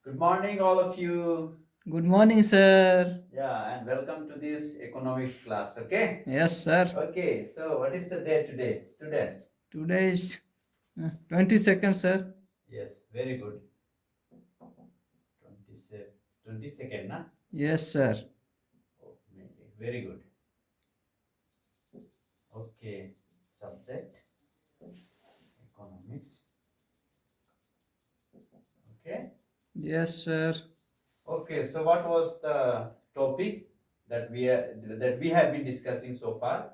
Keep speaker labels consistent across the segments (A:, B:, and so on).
A: Good morning, all of you.
B: Good morning, sir.
A: Yeah, and welcome to this economics class. Okay.
B: Yes, sir.
A: Okay. So, what is the day today, students?
B: Today is 22nd, sir.
A: Yes, very good. 27, 22nd, na?
B: Yes, sir.
A: Oh, maybe. Very good. Okay. Subject economics. Okay.
B: Yes, sir.
A: Okay. So, what was the topic that we have been discussing so far?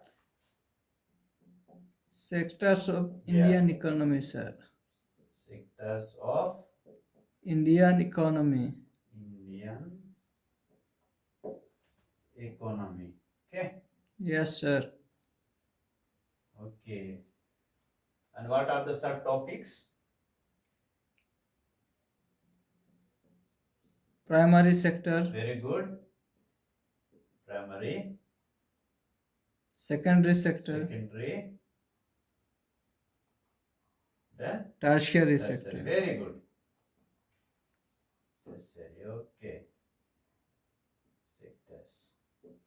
B: Sectors of
A: Yeah.
B: Indian economy, sir.
A: Sectors of
B: Indian economy.
A: Indian economy. Okay.
B: Yes, sir.
A: Okay. And what are the subtopics?
B: Primary sector,
A: Very good. Primary,
B: secondary sector,
A: secondary, then
B: tertiary
A: tertiary.
B: sector.
A: Very good. Tertiary. Okay. Sectors.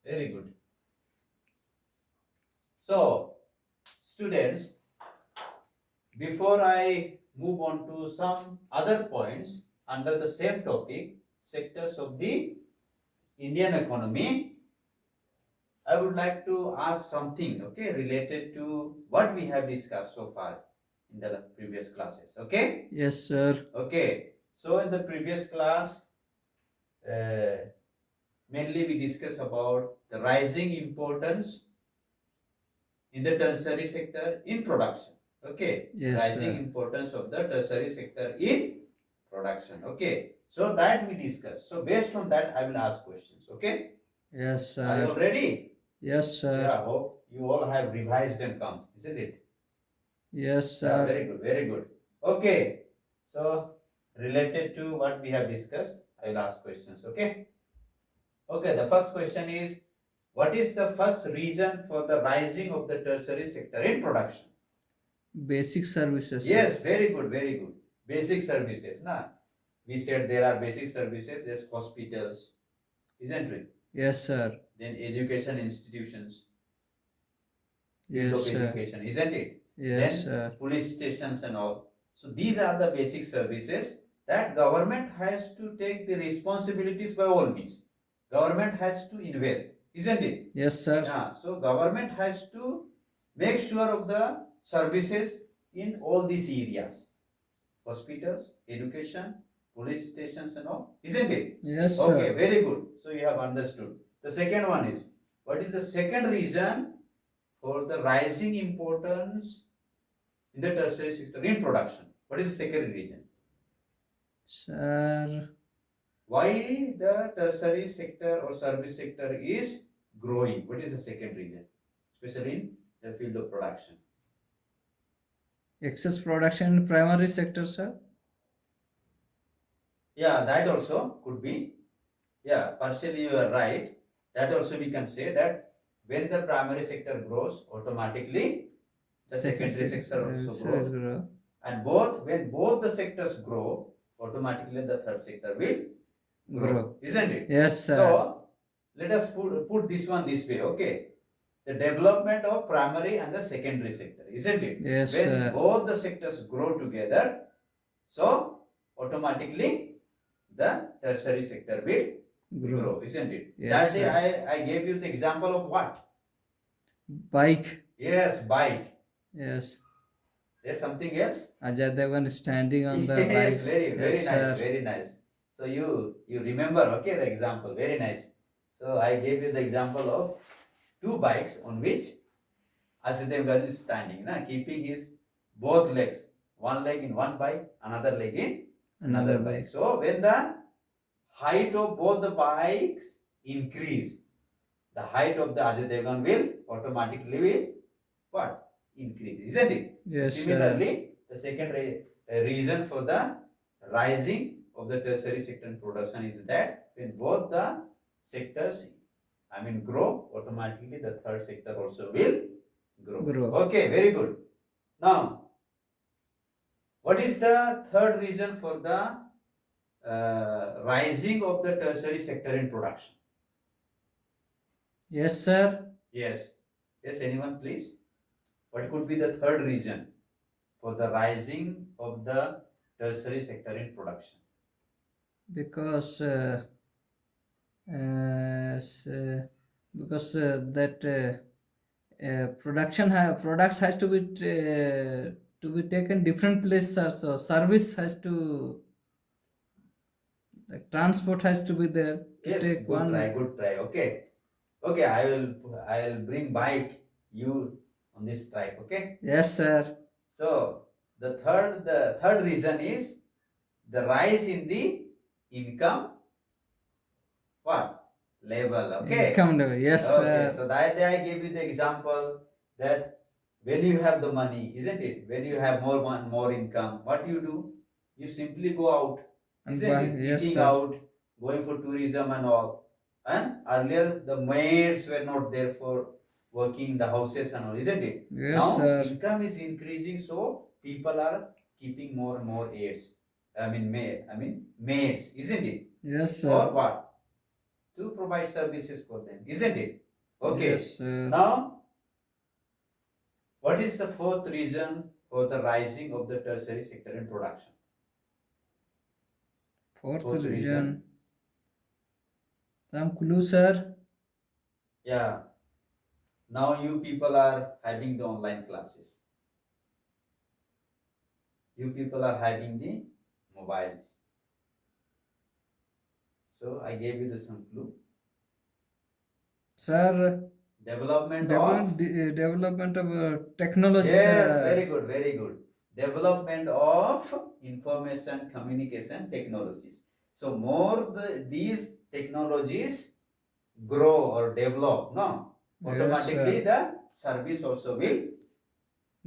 A: Very good. So, students, before I move on to some other points under the same topic, sectors of the Indian economy, I would like to ask something, okay, related to what we have discussed so far in the previous classes, okay?
B: Yes, sir.
A: Okay, so in the previous class, uh, mainly we discussed about the rising importance in the tertiary sector in production, okay?
B: Yes,
A: Rising
B: sir.
A: importance of the tertiary sector in production, okay? So that we discussed. So based on that, I will ask questions, okay?
B: Yes,
A: Are you all
B: sir.
A: ready?
B: Yes, sir.
A: Yeah, hope you all have revised and come, isn't it?
B: Yes,
A: Yeah,
B: sir.
A: very good, very good. Okay, so related to what we have discussed, I will ask questions, okay? Okay, the first question is, what is the first reason for the rising of the tertiary sector in production?
B: Basic services, sir.
A: Yes, very good, very good. Basic services, na? We said there are basic services, yes, hospitals, isn't it?
B: Yes, sir.
A: Then education institutions, field
B: Yes,
A: of
B: sir.
A: education, isn't it?
B: Yes,
A: Then
B: sir.
A: police stations and all. So these are the basic services that government has to take the responsibilities by all means. Government has to invest, isn't it?
B: Yes, sir.
A: Yeah. So government has to make sure of the services in all these areas. Hospitals, education, police stations and all, isn't it?
B: Yes,
A: Okay,
B: sir.
A: very good. So you have understood. The second one is, what is the second reason for the rising importance in the tertiary sector in production? What is the second reason?
B: Sir.
A: Why the tertiary sector or service sector is growing? What is the second reason? Especially in the field of production.
B: Excess production in primary sector, sir.
A: Yeah, that also could be. Yeah, partially you are right. That also we can say that when the primary sector grows, automatically the secondary sector also grows.
B: Grow.
A: And when both the sectors grow, automatically the third sector will grow, isn't it?
B: Yes, sir.
A: So let us put this one this way, okay? The development of primary and the secondary sector, isn't it?
B: Yes,
A: When
B: sir.
A: both the sectors grow together, so automatically the tertiary sector will grow, isn't it?
B: Yes,
A: That day
B: sir.
A: I gave you the example of what?
B: Bike.
A: Yes, bike.
B: Yes.
A: There's something else?
B: Ajay Devgan is standing on the
A: Yes,
B: bikes.
A: very
B: Yes,
A: nice,
B: sir.
A: very nice. So you remember, okay, the example, very nice. So I gave you the example of two bikes on which Asidev Garu is standing, keeping his both legs, one leg in one bike, another leg in
B: Another
A: bike.
B: bike.
A: So when the height of both the bikes increase, the height of the Ajay Devgan will automatically will what? Increase, isn't it?
B: Yes,
A: So
B: sir.
A: similarly, the second reason for the rising of the tertiary sector production is that when both the sectors, grow, automatically the third sector also will grow. Okay, very good. Now, what is the third reason for the rising of the tertiary sector in production.
B: Yes, sir.
A: Yes. Yes, anyone please? What could be the third reason for the rising of the tertiary sector in production?
B: Because s- because that products has to be taken different places also. Service has to, like, transport has to be there to
A: Yes,
B: take
A: good try,
B: one.
A: good try. Okay. Okay, I will bring bike you on this track, okay?
B: Yes, sir.
A: So the third reason is the rise in the income what? Level, okay?
B: Income level. Yes,
A: Okay,
B: sir.
A: so that day I gave you the example that when you have the money, isn't it? When you have more income, what do? You simply go out,
B: And
A: isn't
B: buy.
A: it?
B: Yes,
A: Eating
B: sir.
A: out, going for tourism and all. And earlier the maids were not there for working in the houses and all, isn't it?
B: Yes,
A: Now
B: sir.
A: income is increasing, so people are keeping more and more aids. I mean maids, isn't it?
B: Yes,
A: Or
B: sir.
A: what? To provide services for them, isn't it? Okay.
B: Yes, sir.
A: Now, what is the fourth reason for the rising of the tertiary sector in production?
B: Fourth
A: Fourth reason.
B: reason. Some clue, sir.
A: Yeah. Now you people are having the online classes. You people are having the mobiles. So I gave you the some clue.
B: Sir,
A: Development of
B: development of technology,
A: yes,
B: sir.
A: very good, very good. Development of information communication technologies. So more these technologies grow or develop, no,
B: Yes,
A: automatically
B: sir.
A: the service also will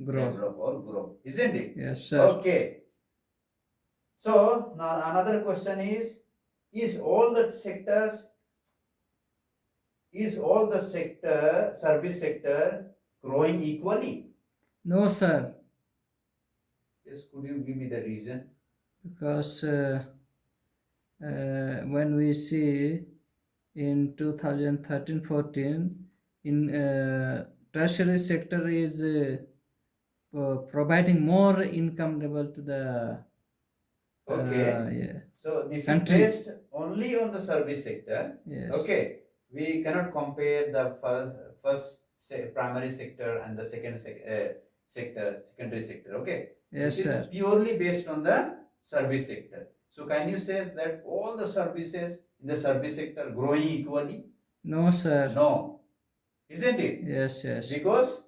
B: Grow.
A: develop or grow, isn't it?
B: Yes, sir.
A: Okay. So now another question is all the sectors, is all the sector, service sector growing equally?
B: No, sir.
A: Yes, could you give me the reason?
B: Because when we see in 2013-14, in tertiary sector is providing more income level to the
A: Okay.
B: yeah,
A: So this is
B: country.
A: based only on the service sector.
B: Yes.
A: Okay. We cannot compare the first primary sector and the second sector, secondary sector. Okay.
B: Yes,
A: This is
B: sir.
A: purely based on the service sector. So can you say that all the services in the service sector growing equally?
B: No, sir.
A: No. Isn't it?
B: Yes, yes.
A: Because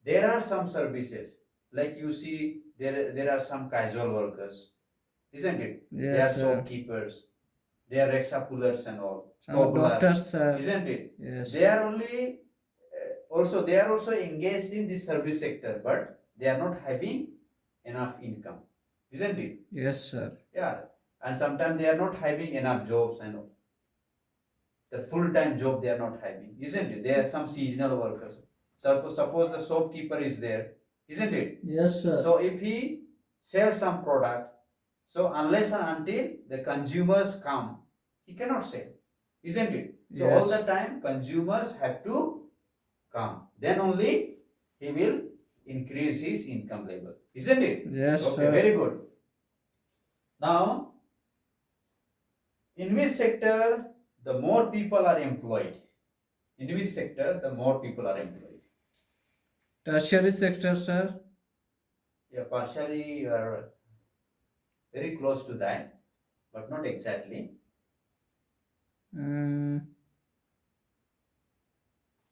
A: there are some services, like you see, there are some casual workers, isn't it? They are
B: Yes, sir.
A: shopkeepers, they are Rexa pullers and all,
B: Some
A: cobblers,
B: doctors, sir.
A: isn't it?
B: Yes.
A: They are only they are also engaged in the service sector, but they are not having enough income, isn't it?
B: Yes, sir.
A: Yeah, and sometimes they are not having enough jobs and all. The full-time job they are not having, isn't it? There are some seasonal workers. Suppose the shopkeeper is there, isn't it?
B: Yes, sir.
A: So if he sells some product, so unless and until the consumers come, he cannot sell, isn't it? So all the
B: Yes.
A: time consumers have to come. Then only he will increase his income level, isn't it?
B: Yes,
A: Okay,
B: sir.
A: very good. Now, in which sector the more people are employed? In which sector the more people are employed?
B: Tertiary sector, sir.
A: Yeah, partially you are very close to that, but not exactly.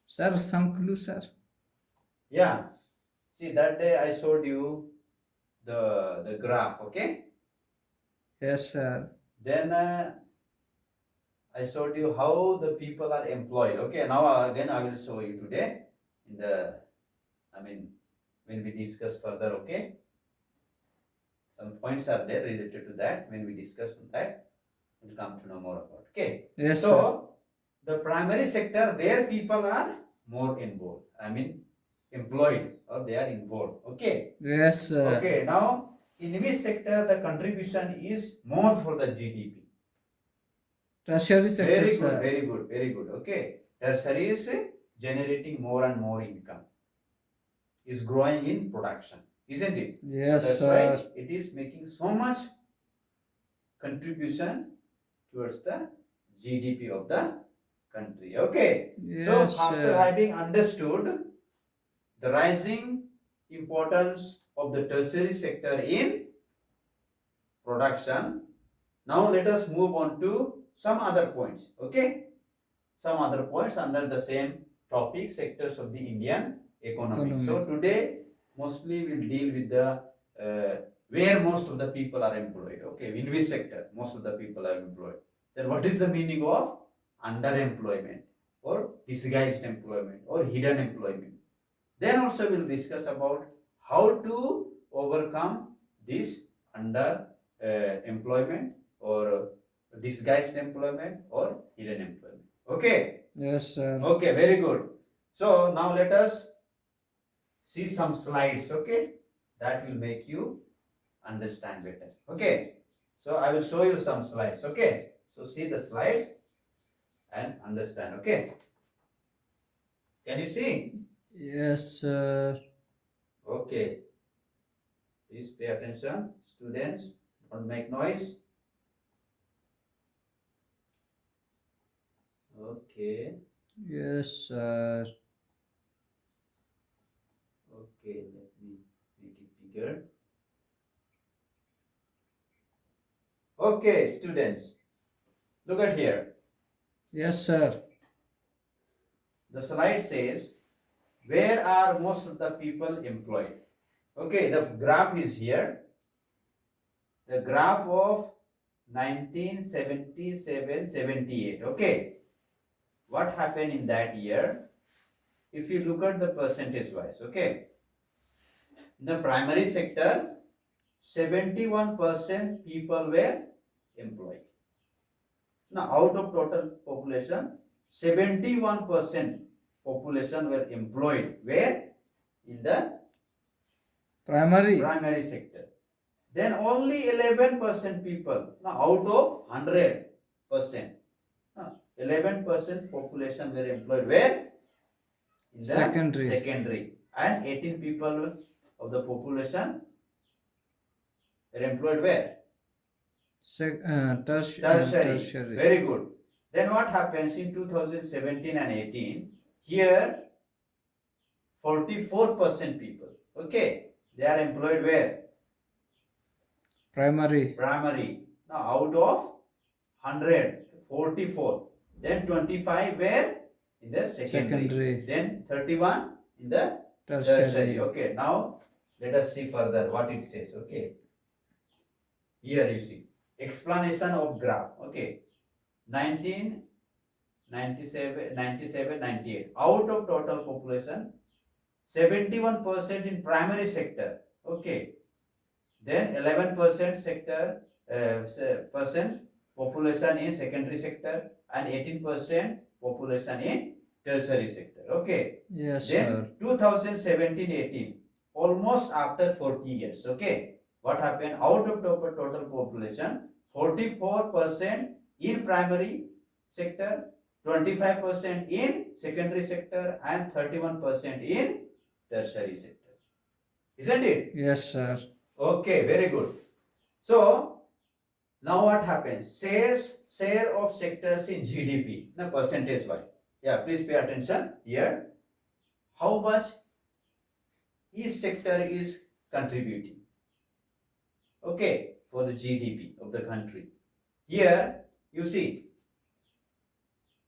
B: Sir, some clue, sir.
A: Yeah. See, that day I showed you the graph, okay?
B: Yes, sir.
A: Then I showed you how the people are employed. Okay, now again I will show you today in the, I mean, when we discuss further, okay? Some points are there related to that. When we discuss on that, we'll come to know more about. Okay.
B: Yes, sir.
A: So the primary sector, their people are more involved. I mean, employed or they are involved. Okay.
B: Yes, sir.
A: Okay. Now, in which sector the contribution is more for the GDP?
B: tertiary sector,
A: Very good,
B: sir.
A: very good, very good. Okay. Tertiary is generating more and more income, is growing in production, isn't it?
B: Yes,
A: so that's
B: sir.
A: why it is making so much contribution towards the GDP of the country. Okay. So
B: Yes,
A: after
B: sir.
A: having understood the rising importance of the tertiary sector in production, now let us move on to some other points. Okay. Some other points under the same topic, sectors of the Indian economy. So
B: Economy.
A: today mostly we'll deal with the where most of the people are employed. Okay, in which sector most of the people are employed. Then what is the meaning of underemployment or disguised employment or hidden employment? Then also we'll discuss about how to overcome this under employment or disguised employment or hidden employment. Okay.
B: Yes, sir.
A: Okay, very good. So now let us see some slides. Okay, that will make you understand better. Okay, so I will show you some slides. Okay, so see the slides and understand. Okay, can you see?
B: Yes, sir.
A: Okay, please pay attention, students. Don't make noise. Okay,
B: Yes, sir.
A: okay, let me make it bigger. Okay, students, look at here.
B: Yes, sir.
A: The slide says, where are most of the people employed? Okay, the graph is here. The graph of 1977-78. Okay, what happened in that year? If you look at the percentage wise, okay, in the primary sector, 71% people were employed. Now, out of total population, 71% population were employed. Where? In the primary sector. Then only 11% people, now out of 100%, 11% population were employed. Where? In the secondary. And 18 people of the population were employed where? Tertiary.
B: Tertiary.
A: Very good. Then what happens in 2017 and 18? Here 44% people. Okay, they are employed where?
B: Primary.
A: Now out of 100, 44. Then 25 where? In the secondary. Then 31 in the tertiary. Okay, now let us see further what it says. Okay, here you see explanation of graph. Okay, 1997, 98. Out of total population, 71% in primary sector. Okay, then 11% sector percent population in secondary sector and 18% population in tertiary sector. Okay.
B: Yes,
A: Then
B: sir.
A: 2017-18, almost after 40 years. Okay, what happened? Out of total population, 44% in primary sector, 25% in secondary sector, and 31% in tertiary sector. Isn't it?
B: Yes, sir.
A: Okay, very good. So now what happens? Share of sectors in GDP, the percentage wise. Yeah, please pay attention here. How much each sector is contributing? Okay, for the GDP of the country. Here you see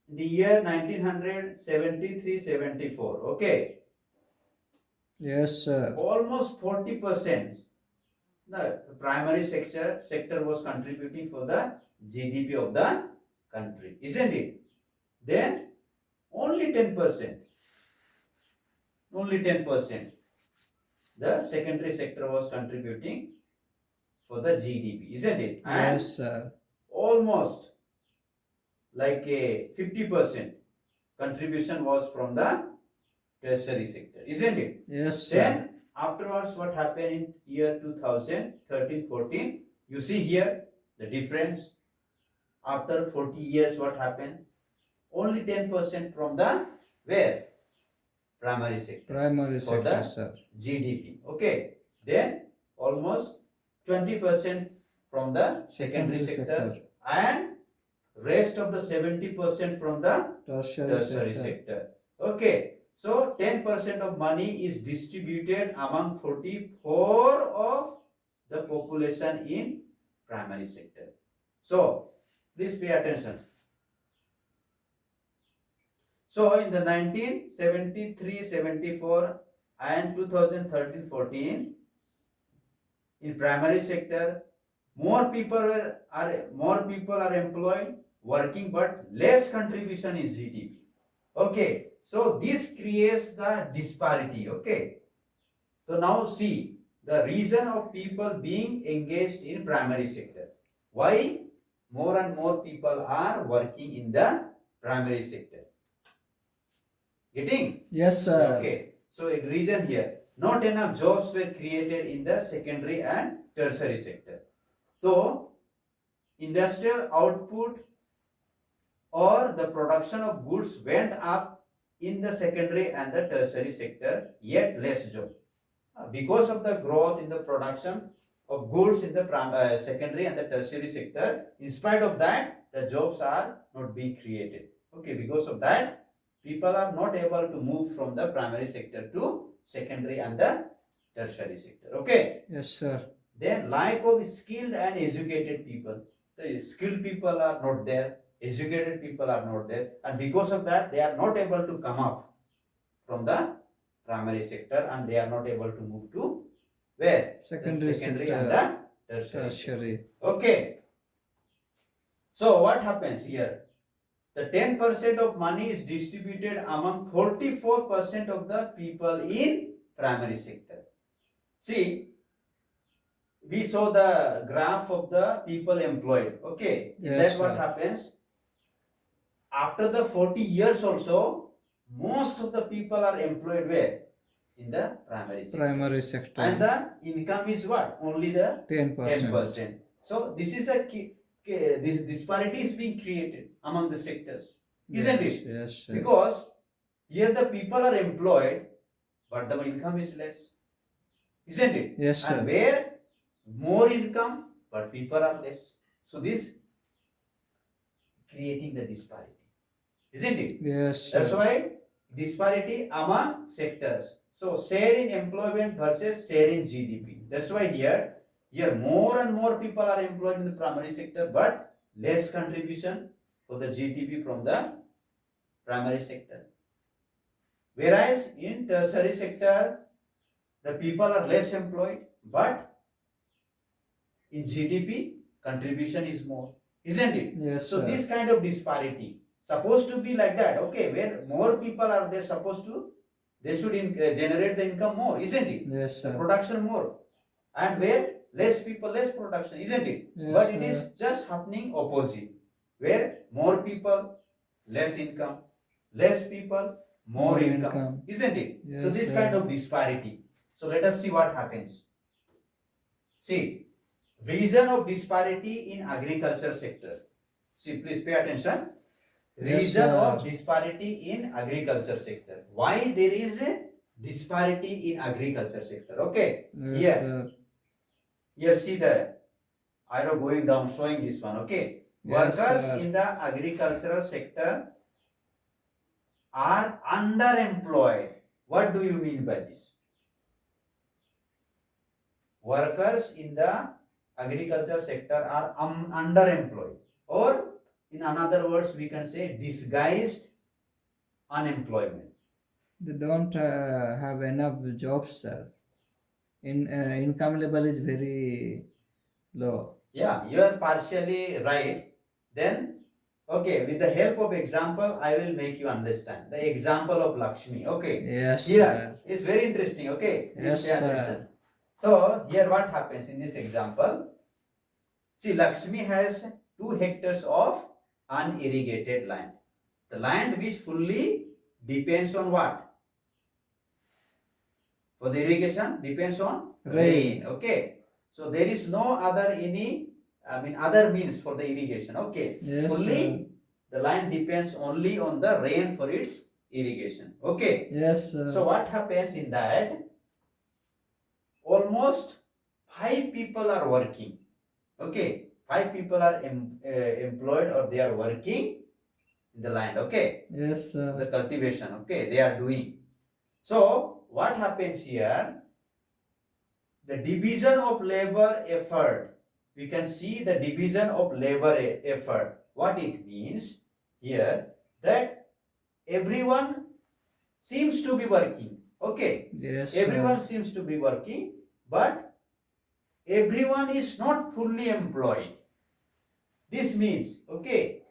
A: in the year 1973-74. Okay,
B: Yes, sir.
A: almost 40%. The primary sector was contributing for the GDP of the country, isn't it? Then only 10%, the secondary sector was contributing for the GDP, isn't it? And
B: Yes, sir.
A: almost like a 50% contribution was from the tertiary sector, isn't it?
B: Yes, sir.
A: Then afterwards, what happened in year 2013-14? You see here the difference. after 40 years, what happened? Only 10% from the where? Primary sector.
B: Primary
A: For
B: sector,
A: the
B: sir.
A: GDP. Okay. Then almost 20% from the secondary sector, and rest of the 70% from the tertiary sector. Okay. So 10% of money is distributed among 44 of the population in primary sector. So please pay attention. So in the 1973-74 and 2013-14, in primary sector, more people are employed, working, but less contribution in GDP. Okay, so this creates the disparity. Okay, so now see the reason of people being engaged in primary sector. Why more and more people are working in the primary sector? Getting?
B: Yes, sir.
A: Okay. So a reason here, not enough jobs were created in the secondary and tertiary sector. So industrial output or the production of goods went up in the secondary and the tertiary sector, yet less job. Because of the growth in the production of goods in the secondary and the tertiary sector, in spite of that, the jobs are not being created. Okay, because of that, people are not able to move from the primary sector to secondary and the tertiary sector. Okay.
B: Yes, sir.
A: Then lack of skilled and educated people. The skilled people are not there, educated people are not there, and because of that, they are not able to come up from the primary sector, and they are not able to move to where?
B: Secondary
A: Secondary
B: sector,
A: and the tertiary.
B: tertiary.
A: Okay. So what happens here? The 10% of money is distributed among 44% of the people in primary sector. See, we saw the graph of the people employed. Okay, in
B: Yes,
A: that what
B: sir.
A: happens? After the 40 years also, most of the people are employed where? In the primary sector.
B: Primary sector.
A: And the income is what? Only the
B: 10%.
A: 10%. So this is a this disparity is being created among the sectors, isn't
B: Yes,
A: it?
B: yes, sir.
A: Because here the people are employed, but the income is less, isn't it?
B: Yes, sir.
A: And where more income, but people are less. So this creating the disparity, isn't it?
B: Yes,
A: That's
B: sir.
A: why disparity among sectors. So share in employment versus share in GDP. That's why here more and more people are employed in the primary sector, but less contribution for the GDP from the primary sector. Whereas in tertiary sector, the people are less employed, but in GDP contribution is more, isn't it?
B: Yes,
A: So
B: sir.
A: this kind of disparity supposed to be like that. Okay, where more people are there, supposed to they should generate the income more, isn't it?
B: Yes,
A: The
B: sir.
A: production more, and where less people, less production, isn't it?
B: Yes,
A: But it is
B: sir.
A: just happening opposite, where more people, less income, less people, more income, isn't it? So
B: Yes,
A: this
B: sir.
A: kind of disparity. So let us see what happens. See, reason of disparity in agriculture sector. See, please pay attention.
B: Yes,
A: Reason of
B: sir.
A: disparity in agriculture sector. Why there is a disparity in agriculture sector? Okay.
B: Yes,
A: Here,
B: sir.
A: here see the arrow going down showing this one. Okay.
B: Yes,
A: Workers
B: sir.
A: in the agricultural sector are underemployed. What do you mean by this? Workers in the agriculture sector are underemployed, or in another words we can say disguised unemployment.
B: They don't have enough jobs, sir. Income level is very low.
A: Yeah, you are partially right. Then okay, with the help of example I will make you understand the example of Lakshmi. Okay,
B: Yes,
A: here
B: sir.
A: it's very interesting. Okay, please
B: Yes,
A: pay attention.
B: sir.
A: So here what happens in this example? See, Lakshmi has 2 hectares of unirrigated land. The land which fully depends on what? For the irrigation depends on
B: Rain.
A: rain. Okay. So there is no other any other means for the irrigation. Okay.
B: Yes,
A: Fully the land depends only on the rain for its irrigation. Okay.
B: yes,
A: So what happens in that? Almost 5 people are working. Okay. 5 people are employed, or they are working in the land. Okay.
B: yes,
A: The cultivation. Okay. They are doing. So what happens here? The division of labor effort. We can see the division of labor effort. What it means here, that everyone seems to be working. Okay.
B: yes,
A: Everyone seems to be working, but everyone is not fully employed. This means, okay,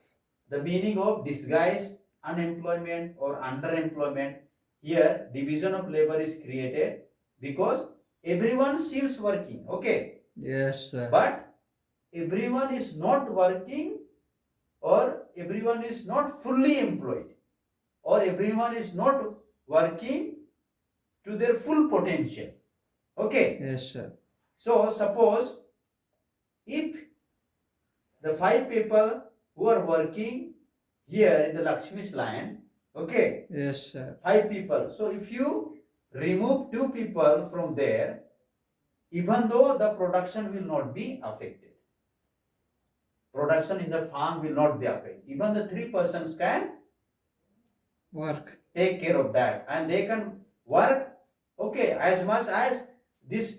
A: the meaning of disguised unemployment or underemployment. Here division of labor is created because everyone seems working. Okay.
B: yes,
A: But everyone is not working, or everyone is not fully employed, or everyone is not working to their full potential. Okay.
B: yes, sir.
A: So suppose if the 5 people who are working here in the Lakshmi's land, okay,
B: Yes, sir.
A: 5 people. So if you remove 2 people from there, even though the production will not be affected, production in the farm will not be affected, even the 3 persons can
B: Work.
A: take care of that, and they can work, okay, as much as this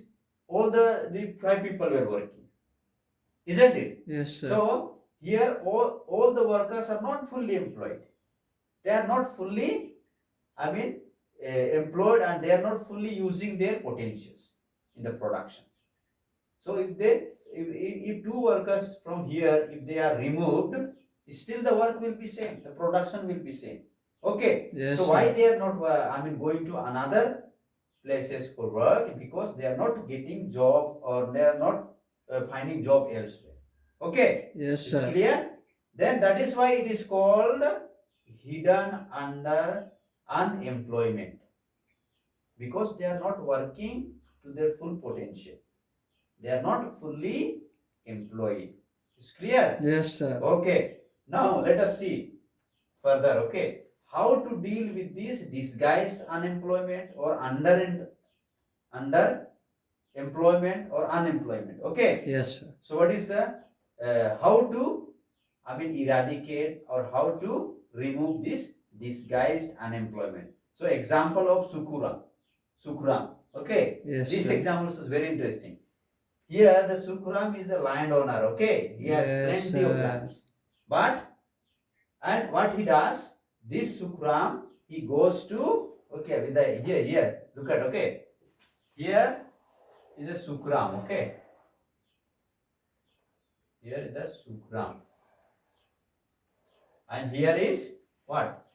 A: all the 5 people were working, isn't it?
B: Yes, sir.
A: So here all the workers are not fully employed. They are not fully, employed, and they are not fully using their potentials in the production. So if 2 workers from here, if they are removed, still the work will be same, the production will be same. Okay.
B: Yes,
A: So why
B: sir.
A: they are not going to another places for work? Because they are not getting job, or they are not finding job elsewhere. Okay.
B: Yes,
A: It's
B: sir.
A: clear? Then that is why it is called hidden under unemployment, because they are not working to their full potential. They are not fully employed. It's clear?
B: Yes, sir.
A: Okay. Now let us see further. Okay. How to deal with this disguised unemployment, or under employment or unemployment. Okay.
B: Yes, sir.
A: So what is the how to eradicate, or how to remove this disguised unemployment? So example of Sukram. Okay.
B: Yes,
A: This
B: sir.
A: example is very interesting. Here the Sukram is a landowner. Okay. He has
B: Yes,
A: plenty of
B: sir.
A: lands. And what he does, this Sukram, he goes to, okay, with the here look at, okay, here is a Sukram. Okay. Here is the Sukram, and here is what?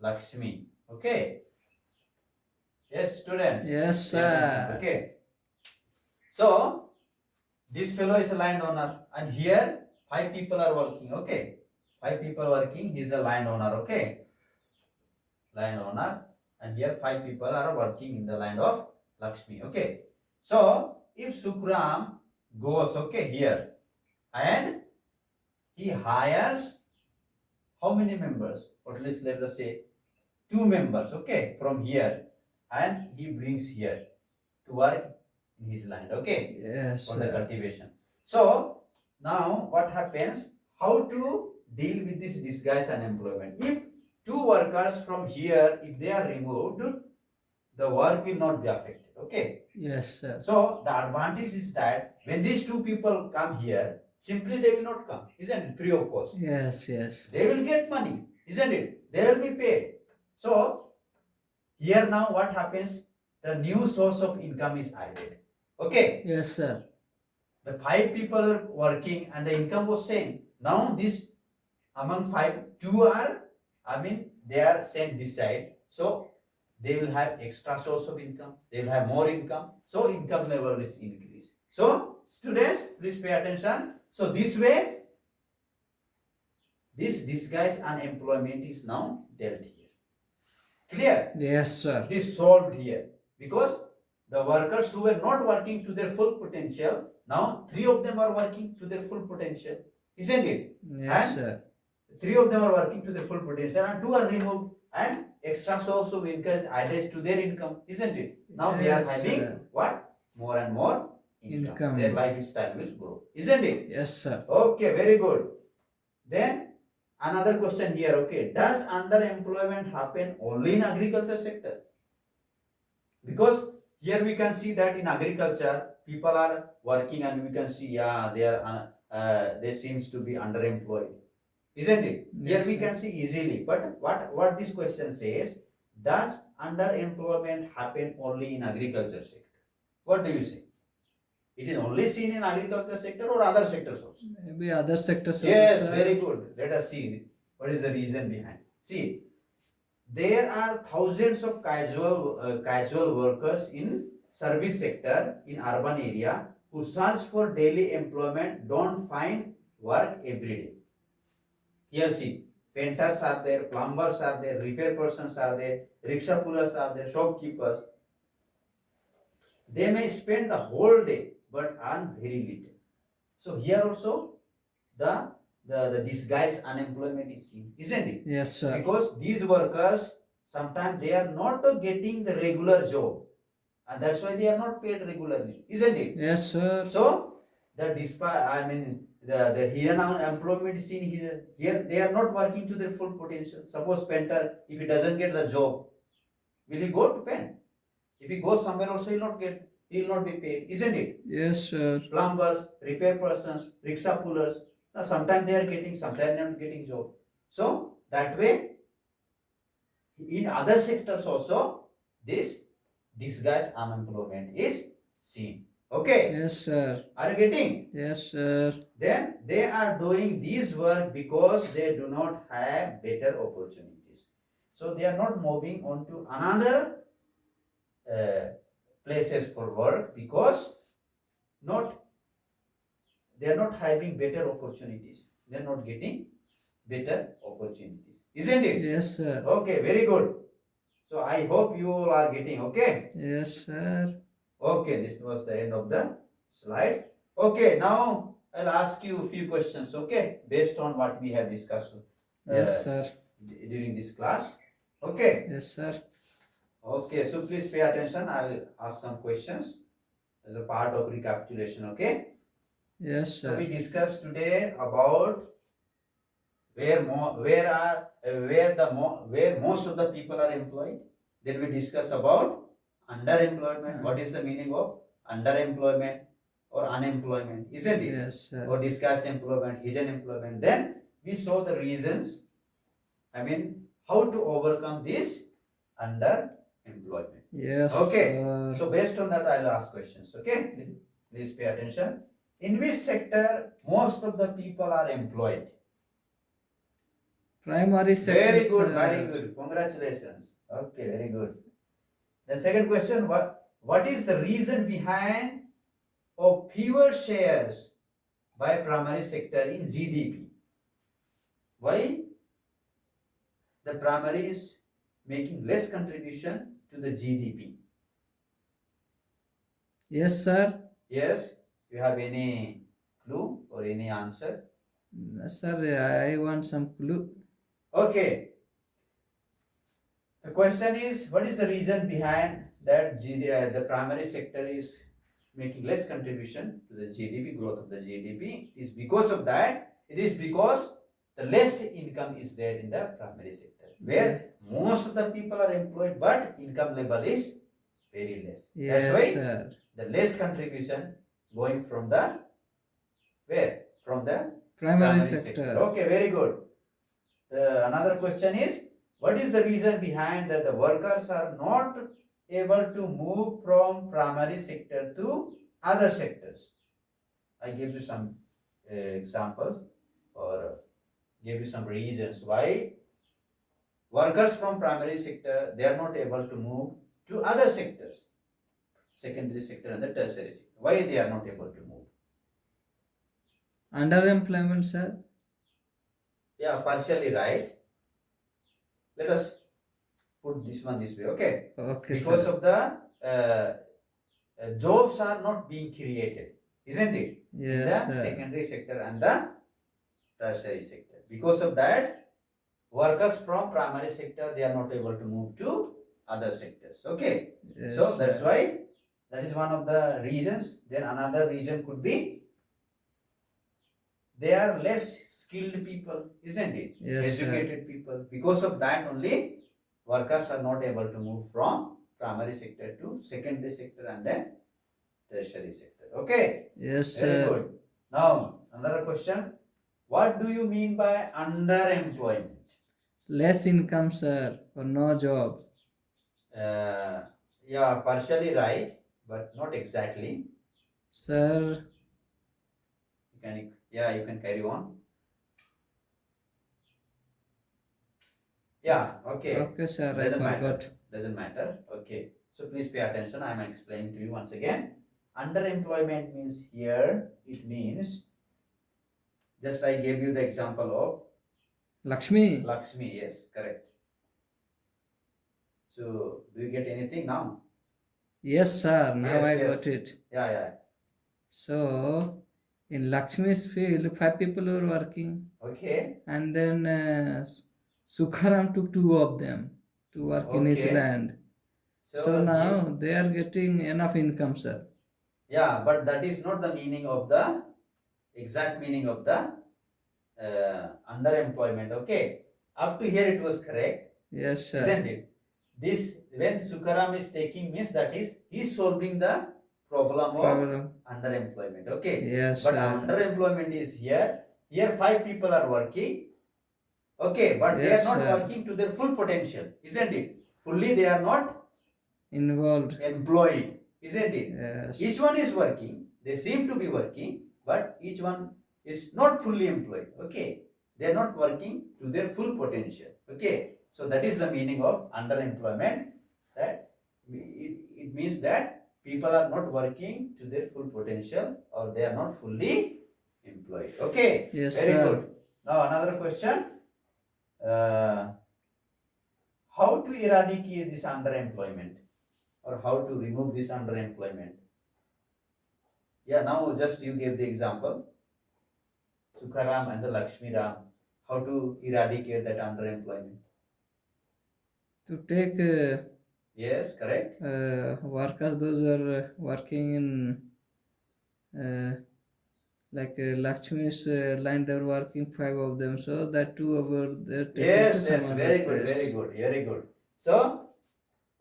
A: Lakshmi. Okay. Yes, students.
B: Yes,
A: Pay attention.
B: sir.
A: Okay. So this fellow is a landowner, and here 5 people are working. Okay. 5 people working. He is a landowner. Okay. Landowner, and here 5 people are working in the land of Lakshmi. Okay. So if Sukram goes, okay, here, and he hires how many members? Or at least let us say 2 members, okay, from here, and he brings here to work in his land, okay,
B: Yes,
A: for the
B: sir.
A: cultivation. So now what happens? How to deal with this disguised unemployment? If 2 workers from here, if they are removed, the work will not be affected. Okay.
B: Yes, sir.
A: So the advantage is that when these 2 people come here, simply they will not come, isn't it? Free of cost.
B: Yes, yes.
A: They will get money, isn't it? They will be paid. So here now what happens? The new source of income is added. Okay.
B: Yes, sir.
A: The 5 people are working, and the income was same. Now this among 5, 2 are, they are sent this side. So they will have extra source of income. They will have more income. So income level is increased. So students, please pay attention. So this way, this disguised unemployment is now dealt here. Clear?
B: Yes, sir.
A: It is solved here, because the workers who were not working to their full potential, Now, 3 of them are working to their full potential, isn't it?
B: Yes,
A: And
B: sir.
A: 3 of them are working to their full potential, and 2 are removed, and extra source of income adds to their income, isn't it? Now they are
B: Yes,
A: having
B: sir.
A: what? More and more income. Their
B: Income.
A: lifestyle will grow, isn't it?
B: Yes, sir.
A: Okay, very good. Then another question here. Okay, does underemployment happen only in agriculture sector? Because here we can see that in agriculture people are working, and we can see, yeah, they seems to be underemployed, isn't it? Here
B: Yes,
A: we
B: sir.
A: can see easily. But what this question says, does underemployment happen only in agriculture sector? What do you say? It is only seen in agriculture sector or other sectors also?
B: Maybe other sectors also,
A: Yes,
B: sir.
A: very good. Let us see what is the reason behind. See, there are thousands of casual workers in service sector in urban area who search for daily employment, don't find work every day. Here see, painters are there, plumbers are there, repair persons are there, rickshaw pullers are there, shopkeepers. They may spend the whole day but earn very little. So here also the disguised unemployment is seen, isn't it?
B: Yes, sir.
A: Because these workers sometimes they are not getting the regular job, and that's why they are not paid regularly, isn't it?
B: Yes, sir.
A: So the hidden unemployment is seen here. Here they are not working to their full potential. Suppose painter, if he doesn't get the job, will he go to paint? If he goes somewhere also, he will not be paid, isn't it?
B: Yes, sir.
A: Plumbers, repair persons, rickshaw pullers. Now, sometimes they are getting, sometimes they are not getting job. So that way, in other sectors also, this disguised unemployment is seen. Okay,
B: Yes, sir.
A: are you getting?
B: Yes, sir.
A: Then they are doing this work because they do not have better opportunities. So they are not moving on to another places for work because they are not having better opportunities. They are not getting better opportunities, isn't it?
B: Yes, sir.
A: Okay, very good. So I hope you all are getting. Okay.
B: Yes, sir.
A: Okay, this was the end of the slide. Okay, now I'll ask you a few questions. Okay, based on what we have discussed
B: Yes, sir.
A: during this class. Okay.
B: Yes, sir.
A: Okay, so please pay attention. I'll ask some questions as a part of recapitulation. Okay.
B: Yes,
A: So we
B: sir.
A: discussed today about where most of the people are employed. Then we discuss about underemployment. What is the meaning of underemployment or unemployment, isn't it?
B: Yes, sir.
A: Or discuss employment, hidden employment. Then we saw the reasons. How to overcome this underemployment.
B: Yes,
A: Okay.
B: sir.
A: So based on that, I'll ask questions. Okay. Please pay attention. In which sector most of the people are employed?
B: Primary sector,
A: Very good,
B: sir.
A: very good. Congratulations. Okay, very good. The second question, what is the reason behind of fewer shares by primary sector in GDP? Why the primary is making less contribution to the GDP?
B: Yes, sir.
A: Yes, you have any clue or any answer?
B: Sir, I want some clue.
A: Okay. The question is, what is the reason behind that the primary sector is making less contribution to the GDP, growth of the GDP? Is because of that, it is because the less income is there in the primary sector, where most of the people are employed, but income level is very less.
B: Yes,
A: That's why
B: sir.
A: the less contribution going from the where? From the
B: Primary sector.
A: Okay, very good. Another question is, what is the reason behind that the workers are not able to move from primary sector to other sectors? I give you some examples or give you some reasons why workers from primary sector, they are not able to move to other sectors, secondary sector and the tertiary sector. Why they are not able to move?
B: Underemployment, sir.
A: Yeah, partially right. Let us put this one this way, okay?
B: Okay,
A: Because
B: sir.
A: of the jobs are not being created. isn't it? In
B: Yes,
A: the
B: sir.
A: secondary sector and the tertiary sector. Because of that, workers from primary sector, they are not able to move to other sectors. Okay.
B: Yes,
A: So that's
B: sir.
A: why that is one of the reasons. Then another reason could be they are less skilled people, isn't it?
B: Yes, sir.
A: Educated people. Because of that only workers are not able to move from primary sector to secondary sector and then tertiary sector. Okay.
B: Yes,
A: Very
B: sir.
A: good. Now another question. What do you mean by underemployment?
B: Less income, sir, or no job.
A: Uh, yeah, partially right, but not exactly.
B: Sir,
A: You can carry on. Yeah, okay.
B: okay, sir, I
A: Doesn't matter.
B: forgot.
A: Doesn't matter. Okay. So please pay attention. I am explaining to you once again. Underemployment means here, it means, just I gave you the example of
B: Lakshmi.
A: Lakshmi. Yes, correct. So do you get anything now?
B: Yes, sir, now
A: Yes,
B: I
A: yes.
B: got it.
A: Yeah.
B: So, in Lakshmi's field, 5 people were working,
A: Okay.
B: and then Sukharam took 2 of them to work in his
A: Okay.
B: land. So
A: So
B: now they are getting enough income, sir.
A: yeah, but that is not the meaning of the exact meaning of the underemployment. Okay. Up to here it was correct,
B: Yes, sir.
A: isn't it? This when Sukaram is taking means that is he is solving the problem of
B: Problem.
A: underemployment. Okay.
B: Yes,
A: But
B: sir.
A: underemployment is here. Here 5 people are working. Okay, but they
B: Yes,
A: are not
B: sir.
A: working to their full potential, isn't it? Fully they are not
B: Involved.
A: employed, isn't it?
B: Yes.
A: Each one is working. They seem to be working, but each one is not fully employed. Okay, they are not working to their full potential. Okay, so that is the meaning of underemployment. That it means that people are not working to their full potential or they are not fully employed. Okay,
B: Yes,
A: very
B: sir.
A: good. Now another question. How to eradicate this underemployment or how to remove this underemployment? Yeah, now just you gave the example, Sukharam and the Lakshmi Ram, how to eradicate that underemployment.
B: To take
A: Yes, correct.
B: workers, those who are working in like Lakshmi's land, they were working 5 of them, so that 2 were there taken to
A: Yes,
B: some
A: yes,
B: other
A: very good,
B: place.
A: very good, very good. So,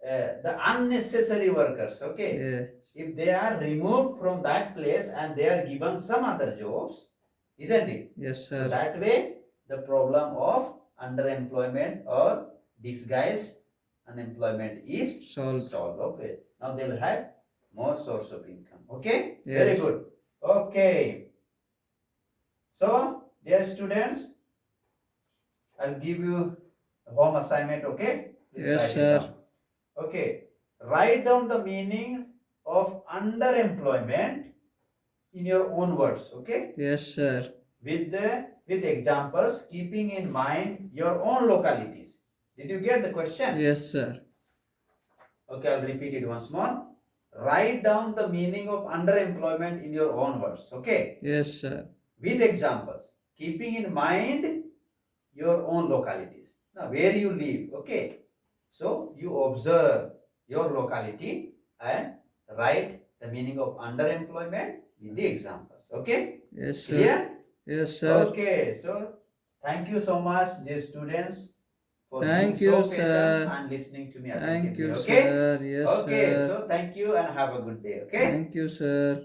A: the unnecessary workers, okay,
B: Yes.
A: if they are removed from that place and they are given some other jobs, isn't it?
B: Yes,
A: So
B: sir.
A: that way, the problem of underemployment or disguised unemployment is
B: Solved.
A: Okay. Now they will have more source of income. Okay. Very
B: Yes.
A: good. Okay. So, dear students, I'll give you a home assignment. Okay. Please
B: Yes,
A: write it
B: sir.
A: down. Okay. Write down the meaning of underemployment in your own words. Okay.
B: Yes, sir.
A: With examples, keeping in mind your own localities. Did you get the question?
B: Yes, sir.
A: Okay, I'll repeat it once more. Write down the meaning of underemployment in your own words. Okay.
B: Yes, sir.
A: With examples, keeping in mind your own localities. Now, where you live. Okay. So you observe your locality and write the meaning of underemployment with the examples. Okay.
B: Yes, sir.
A: Clear?
B: Yes, sir.
A: Okay, so thank you so much, dear students, for being
B: Thank
A: so
B: you,
A: patient
B: sir.
A: and listening to me
B: Thank
A: attentively.
B: you,
A: Okay?
B: sir. Yes,
A: Okay,
B: sir.
A: so thank you and have a good day. Okay?
B: Thank you, sir.